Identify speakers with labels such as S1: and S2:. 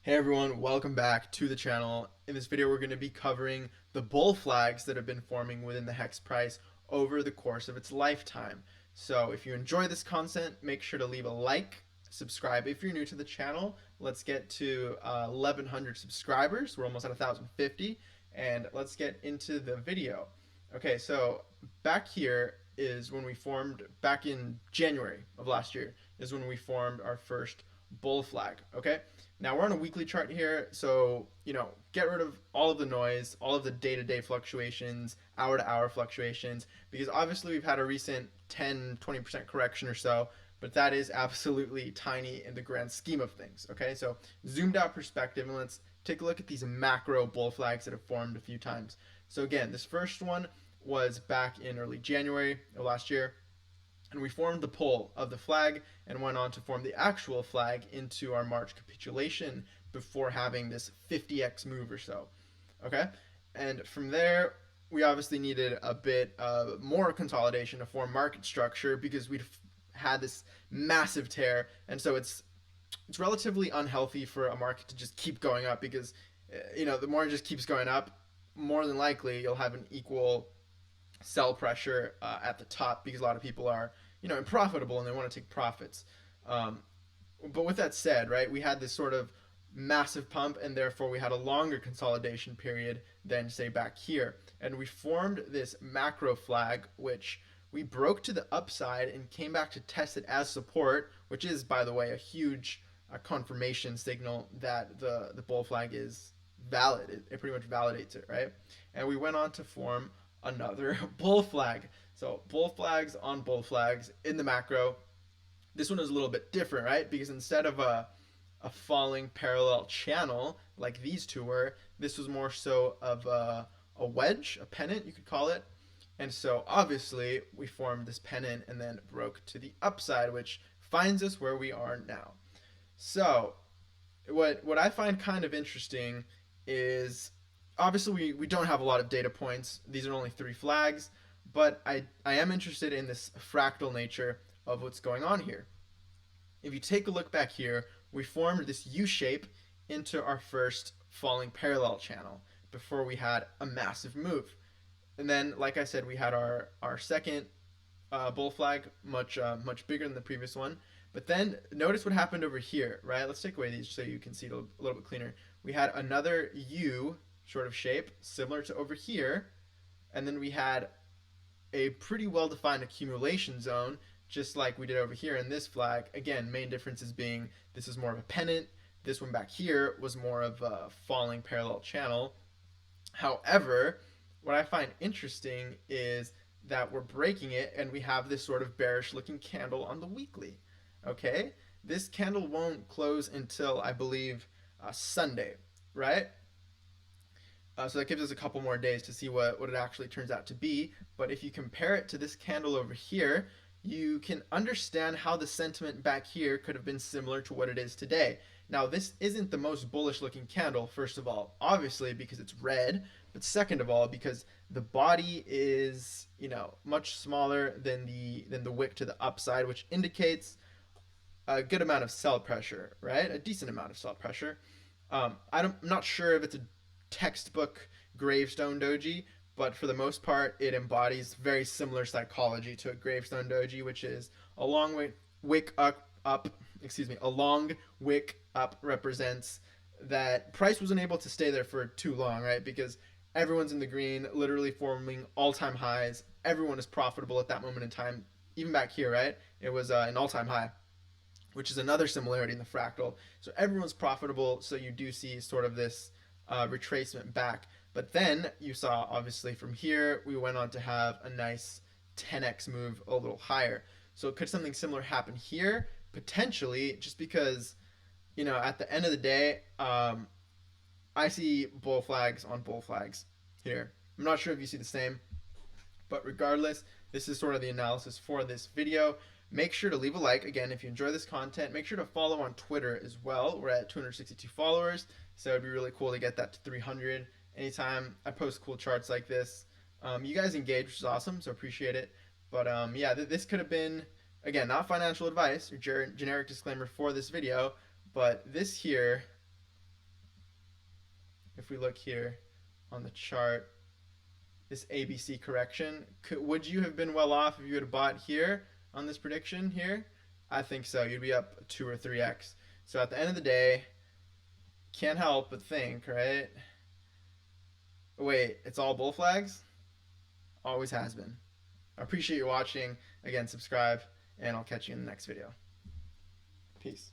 S1: Hey everyone, welcome back to the channel. In this video we're going to be covering the bull flags that have been forming within the HEX price over the course of its lifetime. So if you enjoy this content, make sure to leave a like, subscribe if you're new to the channel. Let's get to 1100 subscribers. We're almost at 1050, and let's get into the video. Okay, so back here is when we formed, back in January of last year, is when we formed our first bull flag. Okay, now we're on a weekly chart here, so get rid of all of the noise, all of the day-to-day fluctuations, hour-to-hour fluctuations, because obviously we've had a recent 10-20% correction or so, but that is absolutely tiny in the grand scheme of things. Okay, so zoomed out perspective, and let's take a look at these macro bull flags that have formed a few times. So again, this first one was back in early January of last year, and we formed the pole of the flag and went on to form the actual flag into our March capitulation before having this 50x move or so. Okay, and from there we obviously needed a bit more consolidation to form market structure because we'd had this massive tear, and so it's relatively unhealthy for a market to just keep going up because the more it just keeps going up, more than likely you'll have an equal sell pressure at the top because a lot of people are profitable and they want to take profits. Um, but with that said, right, we had this sort of massive pump and therefore we had a longer consolidation period than say back here, and we formed this macro flag which we broke to the upside and came back to test it as support, which is, by the way, a huge confirmation signal that the bull flag is valid. It pretty much validates it, right? And we went on to form another bull flag. So bull flags on bull flags in the macro. This one is a little bit different, right? Because instead of a falling parallel channel like these two were, this was more so of a wedge, a pennant, you could call it. And so obviously we formed this pennant and then broke to the upside, which finds us where we are now. So what I find kind of interesting is obviously we don't have a lot of data points. These are only 3 flags, but I am interested in this fractal nature of what's going on here. If you take a look back here, we formed this U shape into our first falling parallel channel before we had a massive move. And then, like I said, we had our second bull flag, much bigger than the previous one. But then notice what happened over here, right? Let's take away these so you can see it a little bit cleaner. We had another U sort of shape similar to over here, and then we had a pretty well defined accumulation zone just like we did over here in this flag. Again, main differences being this is more of a pennant, this one back here was more of a falling parallel channel. However, what I find interesting is that we're breaking it and we have this sort of bearish looking candle on the weekly. Okay, this candle won't close until I believe Sunday, right? So that gives us a couple more days to see what it actually turns out to be. But if you compare it to this candle over here, you can understand how the sentiment back here could have been similar to what it is today. Now, this isn't the most bullish looking candle, first of all, obviously because it's red, but second of all, because the body is, much smaller than the wick to the upside, which indicates a good amount of sell pressure, right? A decent amount of sell pressure. I'm not sure if it's a textbook gravestone doji, but for the most part, it embodies very similar psychology to a gravestone doji, which is a long wick up. Excuse me, a long wick up represents that price wasn't able to stay there for too long, right? Because everyone's in the green, literally forming all-time highs. Everyone is profitable at that moment in time. Even back here, right? It was an all-time high, which is another similarity in the fractal. So everyone's profitable, so you do see sort of this retracement back. But then you saw, obviously, from here, we went on to have a nice 10x move a little higher. So could something similar happen here? Potentially, just because, at the end of the day, I see bull flags on bull flags here. I'm not sure if you see the same, but regardless, this is sort of the analysis for this video. Make sure to leave a like. Again, if you enjoy this content, make sure to follow on Twitter as well. We're at 262 followers, so it'd be really cool to get that to 300. Anytime I post cool charts like this, you guys engage, which is awesome, so appreciate it. But yeah, this could have been, again, not financial advice or generic disclaimer for this video, but this here if we look here on the chart, this ABC correction, would you have been well off if you had bought here on this prediction here? I think so. You'd be up 2 or 3x. So at the end of the day, can't help but think, right? Wait, it's all bull flags? Always has been. I appreciate you watching. Again, subscribe, and I'll catch you in the next video. Peace.